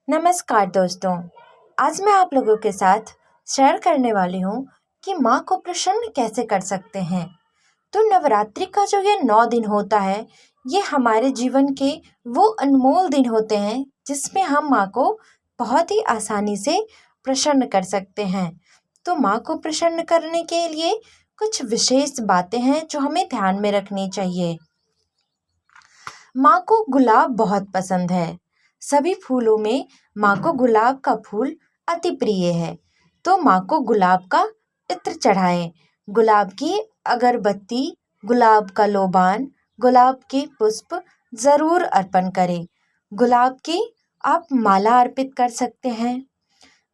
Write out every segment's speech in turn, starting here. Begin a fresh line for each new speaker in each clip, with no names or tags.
नमस्कार दोस्तों। आज मैं आप लोगों के साथ शेयर करने वाली हूँ कि माँ को प्रसन्न कैसे कर सकते हैं। तो नवरात्रि का जो ये 9 दिन होता है, ये हमारे जीवन के वो अनमोल दिन होते हैं जिसमें हम माँ को बहुत ही आसानी से प्रसन्न कर सकते हैं। तो माँ को प्रसन्न करने के लिए कुछ विशेष बातें हैं जो हमें ध्यान में रखनी चाहिए। माँ को गुलाब बहुत पसंद है। सभी फूलों में माँ को गुलाब का फूल अति प्रिय है। तो माँ को गुलाब का इत्र चढ़ाएं। गुलाब की अगरबत्ती, गुलाब का लोबान, गुलाब के पुष्प ज़रूर अर्पण करें। गुलाब की आप माला अर्पित कर सकते हैं।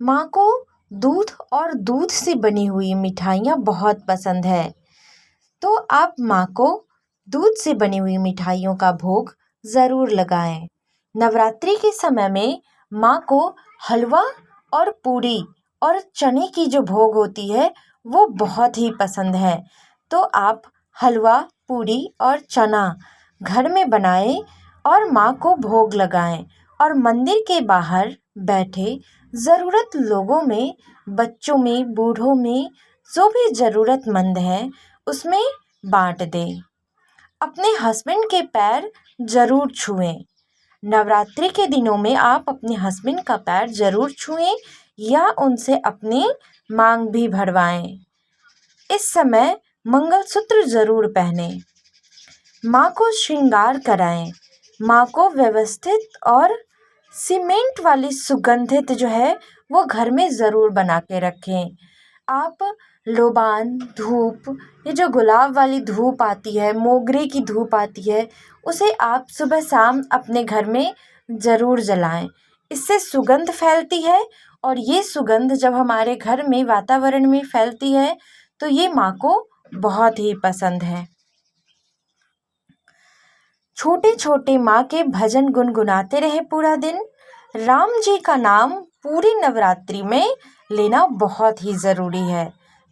माँ को दूध और दूध से बनी हुई मिठाइयाँ बहुत पसंद है। तो आप माँ को दूध से बनी हुई मिठाइयों का भोग ज़रूर लगाएं। नवरात्रि के समय में माँ को हलवा और पूड़ी और चने की जो भोग होती है वो बहुत ही पसंद है। तो आप हलवा, पूड़ी और चना घर में बनाएं और माँ को भोग लगाएं और मंदिर के बाहर बैठे ज़रूरत लोगों में, बच्चों में, बूढ़ों में, जो भी ज़रूरतमंद हैं उसमें बांट दें। अपने हस्बैंड के पैर ज़रूर छुएं। नवरात्रि के दिनों में आप अपने हस्बैंड का पैर ज़रूर छुएं या उनसे अपनी मांग भी भरवाएं। इस समय मंगलसूत्र ज़रूर पहने। माँ को श्रृंगार कराएं। माँ को व्यवस्थित और सीमेंट वाली सुगंधित जो है वो घर में ज़रूर बना के रखें। आप लोबान, धूप, ये जो गुलाब वाली धूप आती है, मोगरे की धूप आती है, उसे आप सुबह शाम अपने घर में ज़रूर जलाएं। इससे सुगंध फैलती है और ये सुगंध जब हमारे घर में वातावरण में फैलती है तो ये माँ को बहुत ही पसंद है। छोटे छोटे माँ के भजन गुनगुनाते रहे पूरा दिन। राम जी का नाम पूरी नवरात्रि में लेना बहुत ही ज़रूरी है।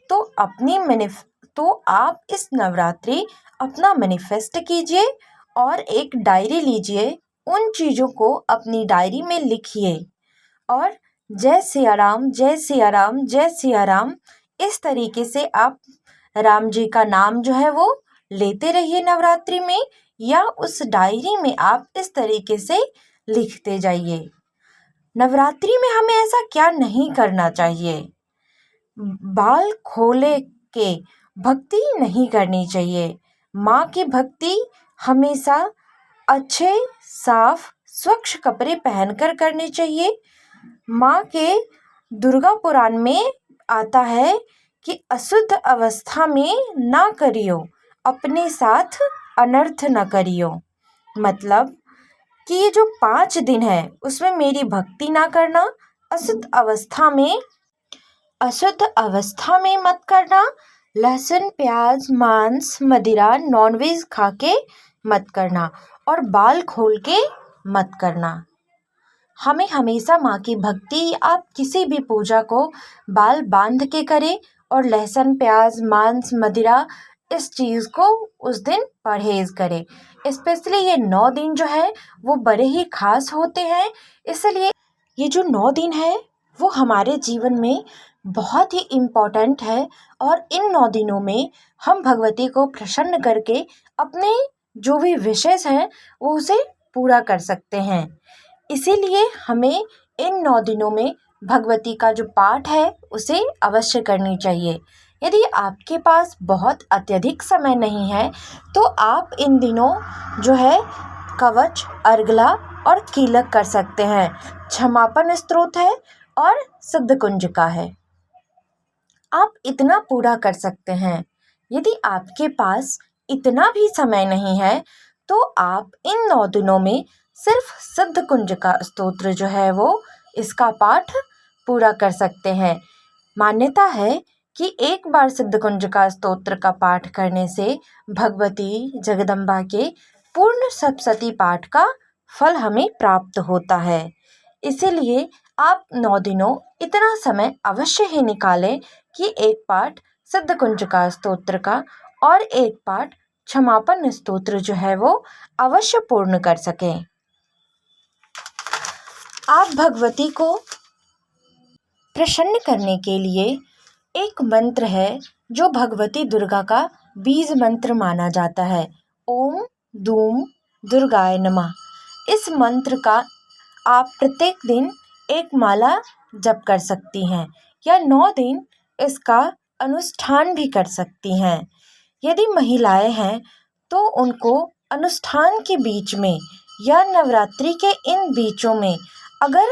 तो आप इस नवरात्रि अपना मैनिफेस्ट कीजिए और एक डायरी लीजिए। उन चीज़ों को अपनी डायरी में लिखिए और जय सिया राम, जय सिया राम, जय सिया राम, इस तरीके से आप राम जी का नाम जो है वो लेते रहिए नवरात्रि में, या उस डायरी में आप इस तरीके से लिखते जाइए। नवरात्रि में हमें ऐसा क्या नहीं करना चाहिए? बाल खोले के भक्ति नहीं करनी चाहिए। माँ की भक्ति हमेशा अच्छे, साफ, स्वच्छ कपड़े पहनकर करनी चाहिए। माँ के दुर्गा पुराण में आता है कि अशुद्ध अवस्था में ना करियो, अपने साथ अनर्थ न करियो। मतलब कि ये जो 5 दिन है उसमें मेरी भक्ति ना करना, अशुद्ध अवस्था में मत करना, लहसुन, प्याज, मांस, मदिरा, नॉनवेज खा के मत करना और बाल खोल के मत करना। हमें हमेशा माँ की भक्ति, आप किसी भी पूजा को बाल बांध के करें और लहसुन, प्याज, मांस, मदिरा इस चीज़ को उस दिन परहेज़ करें। स्पेशली ये 9 दिन जो है वो बड़े ही खास होते हैं, इसलिए ये जो 9 दिन है वो हमारे जीवन में बहुत ही इम्पोर्टेंट है और इन 9 दिनों में हम भगवती को प्रसन्न करके अपने जो भी विशेष हैं वो उसे पूरा कर सकते हैं। इसीलिए हमें इन 9 दिनों में भगवती का जो पाठ है उसे अवश्य करनी चाहिए। यदि आपके पास बहुत अत्यधिक समय नहीं है तो आप इन दिनों जो है कवच, अर्गला और कीलक कर सकते हैं। क्षमापन स्तोत्र है और सिद्ध कुंजिका है। आप इतना पूरा कर सकते हैं। यदि आपके पास इतना भी समय नहीं है तो आप इन 9 दिनों में सिर्फ सिद्ध कुंजिका स्तोत्र जो है वो इसका पाठ पूरा कर सकते हैं। मान्यता है कि एक बार सिद्ध कुंजिका स्तोत्र का पाठ करने से भगवती जगदम्बा के पूर्ण सप्तशती पाठ का फल हमें प्राप्त होता है। इसीलिए आप 9 दिनों इतना समय अवश्य ही निकालें कि एक पाठ सिद्ध कुंजिका स्तोत्र का और एक पाठ क्षमापन स्तोत्र जो है वो अवश्य पूर्ण कर सकें। आप भगवती को प्रसन्न करने के लिए एक मंत्र है जो भगवती दुर्गा का बीज मंत्र माना जाता है। ओम दूम दुर्गाय नमः। इस मंत्र का आप प्रत्येक दिन एक माला जप कर सकती हैं या 9 दिन इसका अनुष्ठान भी कर सकती हैं। यदि महिलाएं हैं तो उनको अनुष्ठान के बीच में या नवरात्रि के इन बीचों में अगर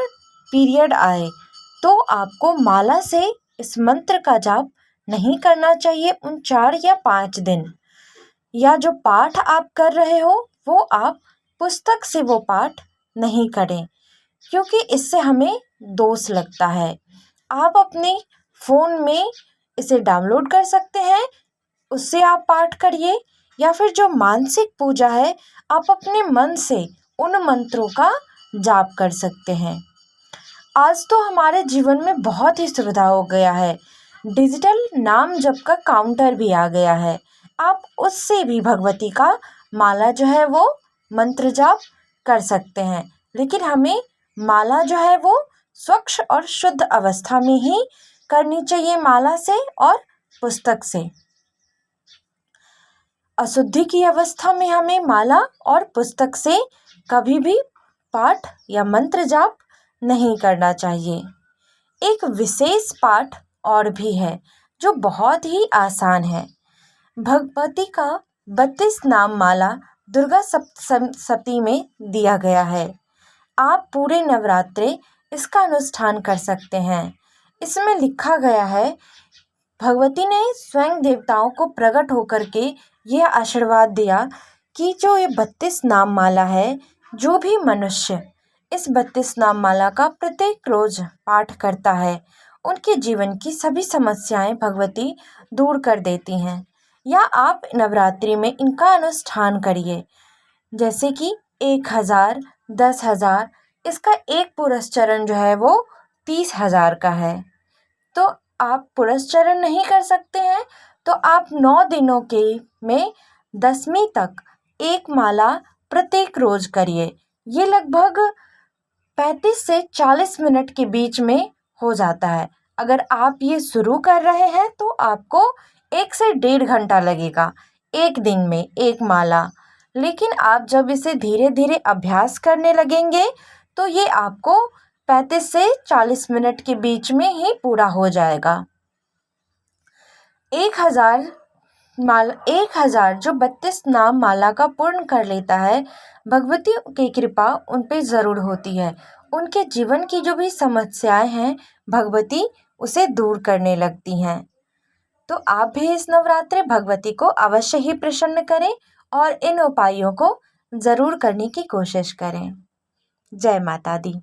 पीरियड आए तो आपको माला से इस मंत्र का जाप नहीं करना चाहिए उन 4 या 5 दिन। या जो पाठ आप कर रहे हो वो आप पुस्तक से वो पाठ नहीं करें, क्योंकि इससे हमें दोष लगता है। आप अपने फ़ोन में इसे डाउनलोड कर सकते हैं, उससे आप पाठ करिए, या फिर जो मानसिक पूजा है आप अपने मन से उन मंत्रों का जाप कर सकते हैं। आज तो हमारे जीवन में बहुत ही सुविधा हो गया है, डिजिटल नाम जप का काउंटर भी आ गया है। आप उससे भी भगवती का माला जो है वो मंत्र जाप कर सकते हैं, लेकिन हमें माला जो है वो स्वच्छ और शुद्ध अवस्था में ही करनी चाहिए, माला से और पुस्तक से। अशुद्धि की अवस्था में हमें माला और पुस्तक से कभी भी पाठ या मंत्र जाप नहीं करना चाहिए। एक विशेष पाठ और भी है जो बहुत ही आसान है। भगवती का 32 नाम माला दुर्गा सप्तमी में दिया गया है। आप पूरे नवरात्रे इसका अनुष्ठान कर सकते हैं। इसमें लिखा गया है, भगवती ने स्वयं देवताओं को प्रकट होकर के यह आशीर्वाद दिया कि जो ये 32 नाम माला है, जो भी मनुष्य इस 32 नाम माला का प्रत्येक रोज पाठ करता है उनके जीवन की सभी समस्याएं भगवती दूर कर देती हैं। या आप नवरात्रि में इनका अनुष्ठान करिए, जैसे कि 1000, 10,000, इसका एक पुरस्चरण जो है वो 30,000 का है। तो आप पुरस्चरण नहीं कर सकते हैं तो आप 9 दिनों के में 10वीं तक एक माला प्रत्येक रोज करिए। ये लगभग 35 से 40 मिनट के बीच में हो जाता है। अगर आप ये शुरू कर रहे हैं तो आपको 1 से 1.5 घंटा लगेगा एक दिन में एक माला, लेकिन आप जब इसे धीरे धीरे अभ्यास करने लगेंगे तो ये आपको 35 से 40 मिनट के बीच में ही पूरा हो जाएगा। 1000 जो 32 नाम माला का पूर्ण कर लेता है, भगवती की कृपा उन पे ज़रूर होती है। उनके जीवन की जो भी समस्याएं हैं भगवती उसे दूर करने लगती हैं। तो आप भी इस नवरात्रि भगवती को अवश्य ही प्रसन्न करें और इन उपायों को ज़रूर करने की कोशिश करें। जय माता दी।